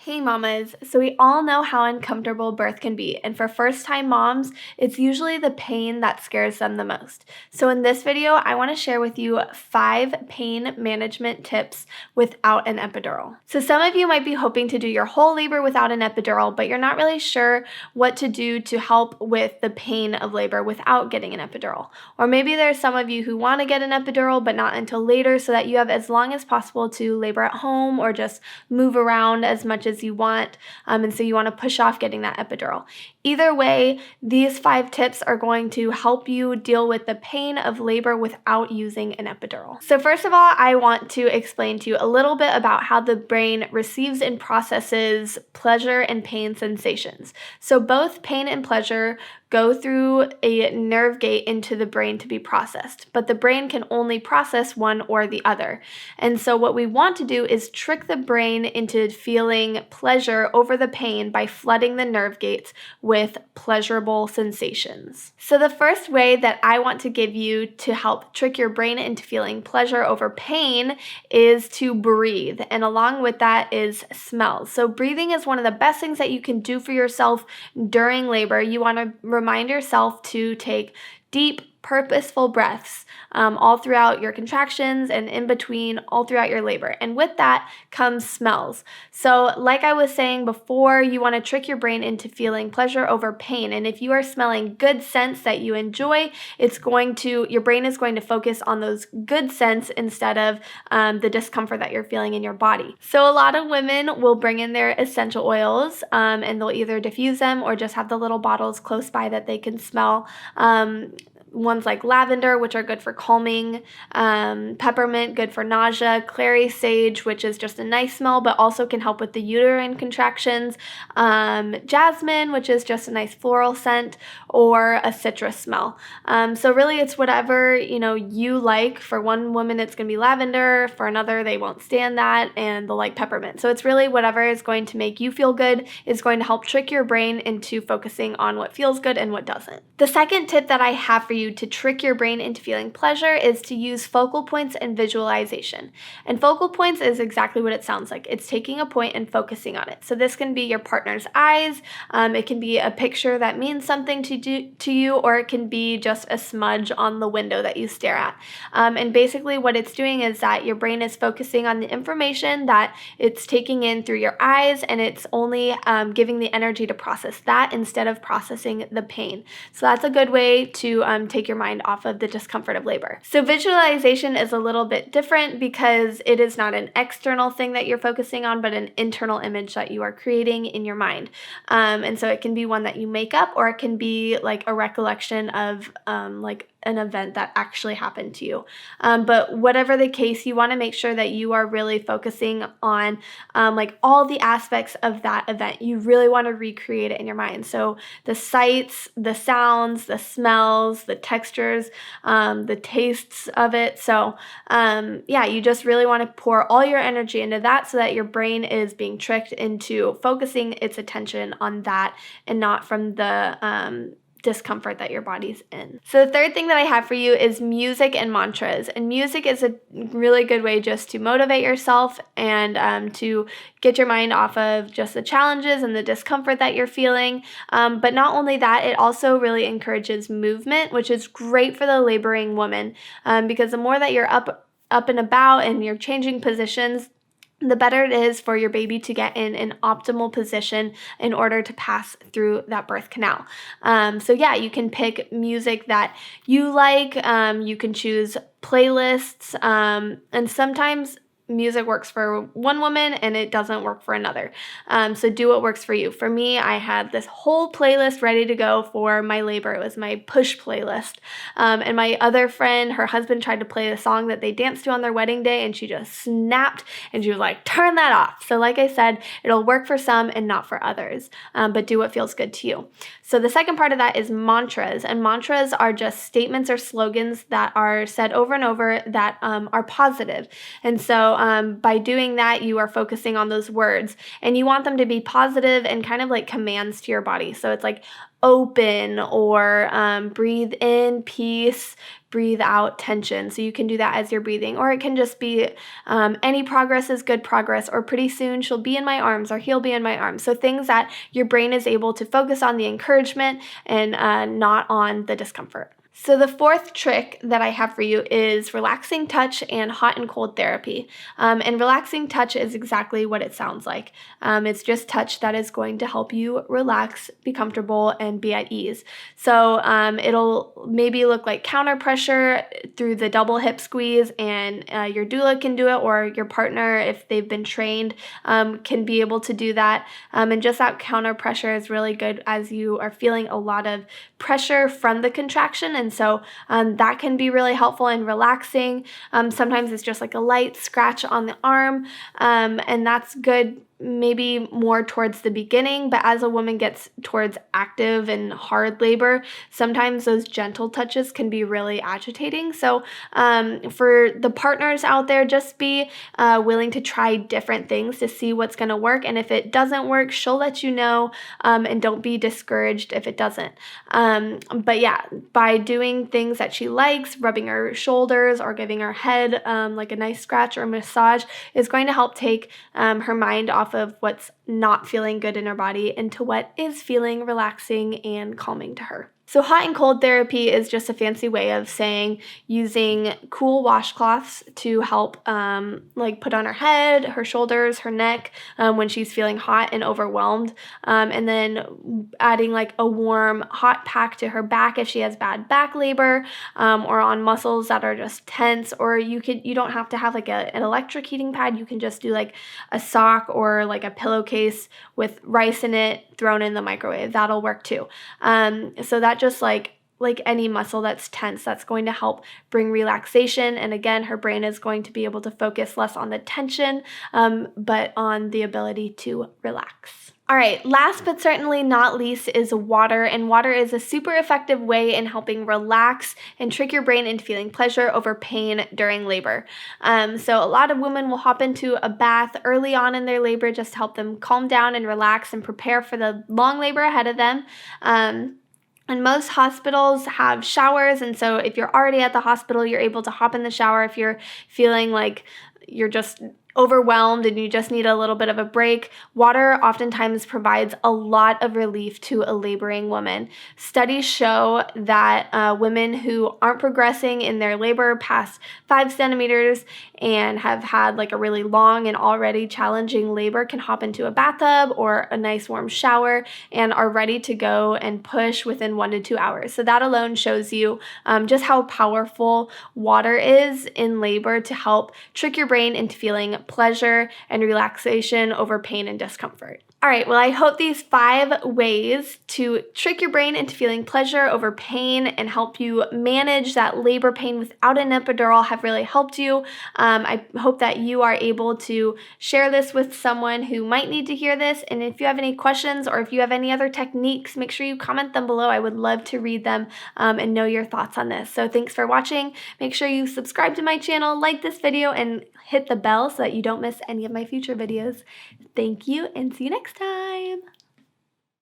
Hey mamas, so we all know how uncomfortable birth can be, and for first-time moms, it's usually the pain that scares them the most. So in this video, I want to share with you 5 pain management tips without an epidural. So some of you might be hoping to do your whole labor without an epidural, but you're not really sure what to do to help with the pain of labor without getting an epidural. Or maybe there's some of you who want to get an epidural, but not until later, so that you have as long as possible to labor at home or just move around as much as you want, and so you want to push off getting that epidural. Either way, these 5 tips are going to help you deal with the pain of labor without using an epidural. So first of all, I want to explain to you a little bit about how the brain receives and processes pleasure and pain sensations. So both pain and pleasure go through a nerve gate into the brain to be processed, but the brain can only process one or the other. And so what we want to do is trick the brain into feeling pleasure over the pain by flooding the nerve gates with pleasurable sensations. So the first way that I want to give you to help trick your brain into feeling pleasure over pain is to breathe, and along with that is smells. So breathing is one of the best things that you can do for yourself during labor. You want to remind yourself to take deep, purposeful breaths all throughout your contractions and in between, all throughout your labor. And with that comes smells. So like I was saying before, you want to trick your brain into feeling pleasure over pain. And if you are smelling good scents that you enjoy, your brain is going to focus on those good scents instead of the discomfort that you're feeling in your body. So a lot of women will bring in their essential oils and they'll either diffuse them or just have the little bottles close by that they can smell. Ones like lavender, which are good for calming, peppermint, good for nausea, clary sage, which is just a nice smell, but also can help with the uterine contractions, jasmine, which is just a nice floral scent, or a citrus smell. So really it's whatever, you like. For one woman, it's going to be lavender. For another, they won't stand that and they'll like peppermint. So it's really whatever is going to make you feel good is going to help trick your brain into focusing on what feels good and what doesn't. The second tip that I have for you to trick your brain into feeling pleasure is to use focal points and visualization. And focal points is exactly what it sounds like. It's taking a point and focusing on it. So this can be your partner's eyes, it can be a picture that means something to you, or it can be just a smudge on the window that you stare at. And basically what it's doing is that your brain is focusing on the information that it's taking in through your eyes, and it's only giving the energy to process that instead of processing the pain. So that's a good way to take your mind off of the discomfort of labor. So visualization is a little bit different because it is not an external thing that you're focusing on, but an internal image that you are creating in your mind. And so it can be one that you make up, or it can be like a recollection of like an event that actually happened to you. But whatever the case, you want to make sure that you are really focusing on like all the aspects of that event. You really want to recreate it in your mind. So the sights, the sounds, the smells, the textures, the tastes of it. So yeah, you just really want to pour all your energy into that so that your brain is being tricked into focusing its attention on that and not from the discomfort that your body's in. So the third thing that I have for you is music and mantras. And music is a really good way just to motivate yourself and to get your mind off of just the challenges and the discomfort that you're feeling. But not only that, it also really encourages movement, which is great for the laboring woman, because the more that you're up and about and you're changing positions, the better it is for your baby to get in an optimal position in order to pass through that birth canal. So yeah, you can pick music that you like. You can choose playlists, and sometimes music works for one woman and it doesn't work for another. So do what works for you. For me, I had this whole playlist ready to go for my labor. It was my push playlist. And my other friend, her husband tried to play the song that they danced to on their wedding day, and she just snapped and she was like, turn that off. So like I said, it'll work for some and not for others, but do what feels good to you. So the second part of that is mantras. And mantras are just statements or slogans that are said over and over that are positive. And so by doing that, you are focusing on those words, and you want them to be positive and kind of like commands to your body. So it's like open, or breathe in peace, breathe out tension. So you can do that as you're breathing, or it can just be any progress is good progress, or pretty soon she'll be in my arms, or he'll be in my arms. So things that your brain is able to focus on the encouragement and not on the discomfort. So the fourth trick that I have for you is relaxing touch and hot and cold therapy. And relaxing touch is exactly what it sounds like. It's just touch that is going to help you relax, be comfortable, and be at ease. So it'll maybe look like counter pressure through the double hip squeeze, and your doula can do it, or your partner, if they've been trained, can be able to do that. And just that counter pressure is really good as you are feeling a lot of pressure from the contraction, and so that can be really helpful and relaxing. Sometimes it's just like a light scratch on the arm, and that's good maybe more towards the beginning, but as a woman gets towards active and hard labor, sometimes those gentle touches can be really agitating. So for the partners out there, just be willing to try different things to see what's going to work, and if it doesn't work, she'll let you know, and don't be discouraged if it doesn't. But yeah, by doing things that she likes, rubbing her shoulders or giving her head like a nice scratch or massage, is going to help take her mind off of what's not feeling good in her body into what is feeling relaxing and calming to her. So hot and cold therapy is just a fancy way of saying using cool washcloths to help like put on her head, her shoulders, her neck when she's feeling hot and overwhelmed, and then adding like a warm hot pack to her back if she has bad back labor, or on muscles that are just tense. Or you don't have to have like an electric heating pad. You can just do like a sock or like a pillowcase with rice in it thrown in the microwave. That'll work too. So that just like any muscle that's tense, that's going to help bring relaxation. And again, her brain is going to be able to focus less on the tension, but on the ability to relax. All right, last but certainly not least is water, and water is a super effective way in helping relax and trick your brain into feeling pleasure over pain during labor. So a lot of women will hop into a bath early on in their labor just to help them calm down and relax and prepare for the long labor ahead of them. And most hospitals have showers, and so if you're already at the hospital, you're able to hop in the shower if you're feeling like you're just overwhelmed and you just need a little bit of a break. Water oftentimes provides a lot of relief to a laboring woman. Studies show that women who aren't progressing in their labor past 5 centimeters and have had like a really long and already challenging labor can hop into a bathtub or a nice warm shower and are ready to go and push within 1 to 2 hours. So that alone shows you just how powerful water is in labor to help trick your brain into feeling pleasure and relaxation over pain and discomfort. All right, well, I hope these 5 ways to trick your brain into feeling pleasure over pain and help you manage that labor pain without an epidural have really helped you. I hope that you are able to share this with someone who might need to hear this. And if you have any questions or if you have any other techniques, make sure you comment them below. I would love to read them and know your thoughts on this. So thanks for watching. Make sure you subscribe to my channel, like this video, and hit the bell so that you don't miss any of my future videos. Thank you, and see you next time.